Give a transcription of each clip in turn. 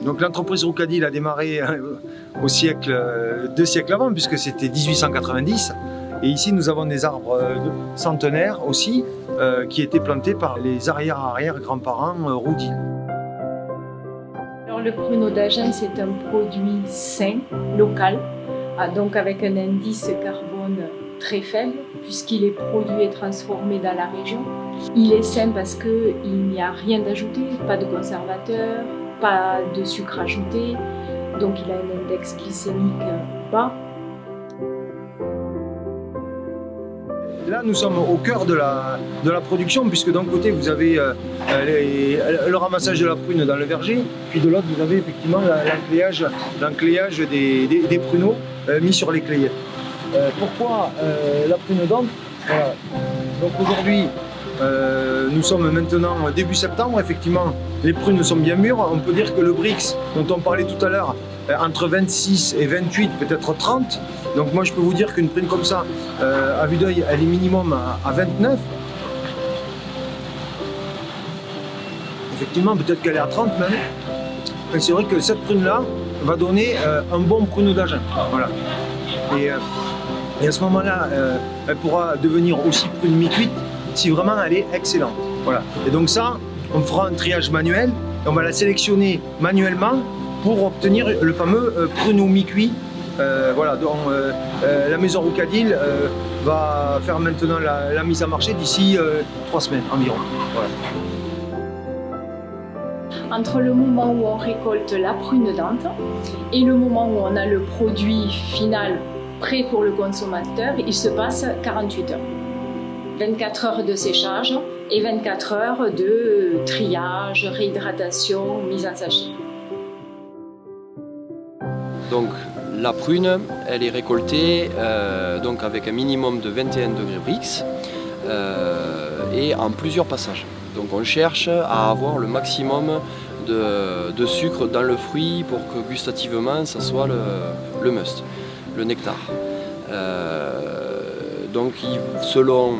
Donc l'entreprise Roucadil a démarré au siècle, 2 siècles avant, puisque c'était 1890. Et ici, nous avons des arbres centenaires aussi, qui étaient plantés par les arrière-grands-parents Roudy. Alors, le pruneau d'Agen, c'est un produit sain, local, donc avec un indice carbone très faible, puisqu'il est produit et transformé dans la région. Il est sain parce qu'il n'y a rien d'ajouté, pas de conservateur, pas de sucre ajouté, donc il a un index glycémique bas. Là, nous sommes au cœur de la production, puisque d'un côté, vous avez le ramassage de la prune dans le verger, puis de l'autre, vous avez effectivement l'encléage des pruneaux mis sur les clayettes. Pourquoi la prune d'Ante? Voilà. Donc aujourd'hui, nous sommes maintenant début septembre, effectivement, les prunes sont bien mûres. On peut dire que le Brix, dont on parlait tout à l'heure, entre 26 et 28, peut-être 30. Donc moi je peux vous dire qu'une prune comme ça, à vue d'œil, elle est minimum à 29. Effectivement, peut-être qu'elle est à 30 même. C'est vrai que cette prune-là va donner un bon pruneau d'Agen. Voilà. Et à ce moment-là, elle pourra devenir aussi prune mi-cuite si vraiment elle est excellente. Voilà. Et donc ça, on fera un triage manuel et on va la sélectionner manuellement pour obtenir le fameux pruneau mi-cuit. Voilà, donc la maison Roucadil va faire maintenant la mise à marché d'ici 3 semaines environ. Voilà. Entre le moment où on récolte la prune d'Ante et le moment où on a le produit final prêt pour le consommateur, il se passe 48 heures. 24 heures de séchage et 24 heures de triage, réhydratation, mise en sachet. Donc la prune, elle est récoltée donc avec un minimum de 21 degrés Brix et en plusieurs passages. Donc on cherche à avoir le maximum de sucre dans le fruit pour que gustativement ça soit le must, le nectar. Donc selon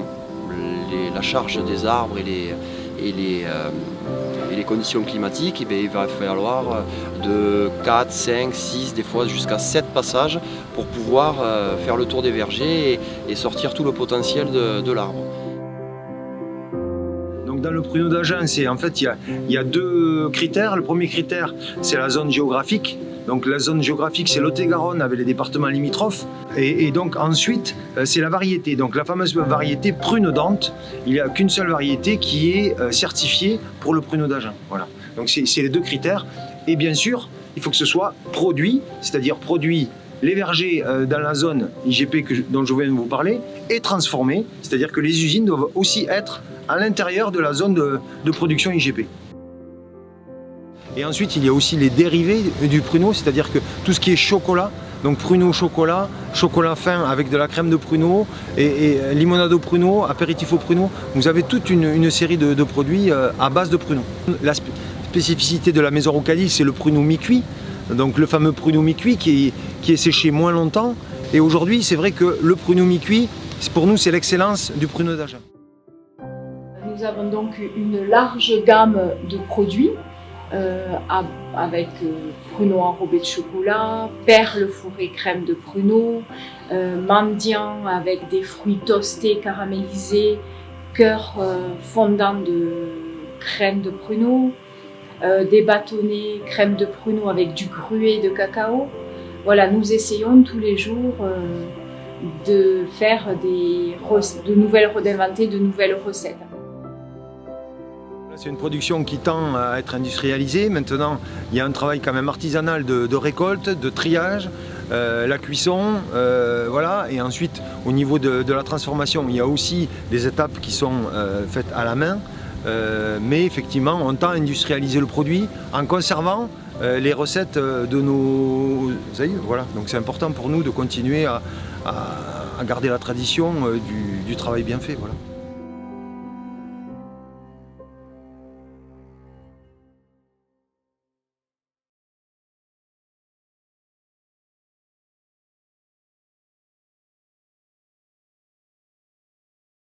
la charge des arbres et les conditions climatiques, et bien, il va falloir de 4, 5, 6, des fois jusqu'à 7 passages pour pouvoir faire le tour des vergers et sortir tout le potentiel de l'arbre. Donc dans le pruneau d'Agen, en fait, il y a 2 critères. Le premier critère, c'est la zone géographique. Donc la zone géographique, c'est Lot-et-Garonne avec les départements limitrophes. Et donc ensuite, c'est la variété. Donc la fameuse variété prune d'Ante. Il n'y a qu'une seule variété qui est certifiée pour le pruneau d'Agen. Voilà. Donc c'est les 2 critères. Et bien sûr, il faut que ce soit produit, c'est-à-dire produit les vergers dans la zone IGP dont je viens de vous parler, et transformé, c'est-à-dire que les usines doivent aussi être à l'intérieur de la zone de production IGP. Et ensuite, il y a aussi les dérivés du pruneau, c'est-à-dire que tout ce qui est chocolat, donc pruneau au chocolat, chocolat fin avec de la crème de pruneau et limonade au pruneau, apéritif au pruneau. Vous avez toute une série de produits à base de pruneau. La spécificité de la maison Roucadil, c'est le pruneau mi-cuit, donc le fameux pruneau mi-cuit qui est séché moins longtemps. Et aujourd'hui, c'est vrai que le pruneau mi-cuit, pour nous, c'est l'excellence du pruneau d'Agen. Nous avons donc une large gamme de produits. Avec pruneau enrobé de chocolat, perles fourrées crème de pruneau, mendiant avec des fruits toastés caramélisés, cœur fondant de crème de pruneau, des bâtonnets crème de pruneau avec du gruet de cacao. Voilà, nous essayons tous les jours de faire d'inventer de nouvelles recettes. C'est une production qui tend à être industrialisée. Maintenant, il y a un travail quand même artisanal de récolte, de triage, la cuisson, voilà. Et ensuite, au niveau de la transformation, il y a aussi des étapes qui sont faites à la main. Mais effectivement, on tend à industrialiser le produit en conservant les recettes de nos aïeux. Voilà. Donc c'est important pour nous de continuer à garder la tradition du travail bien fait. Voilà.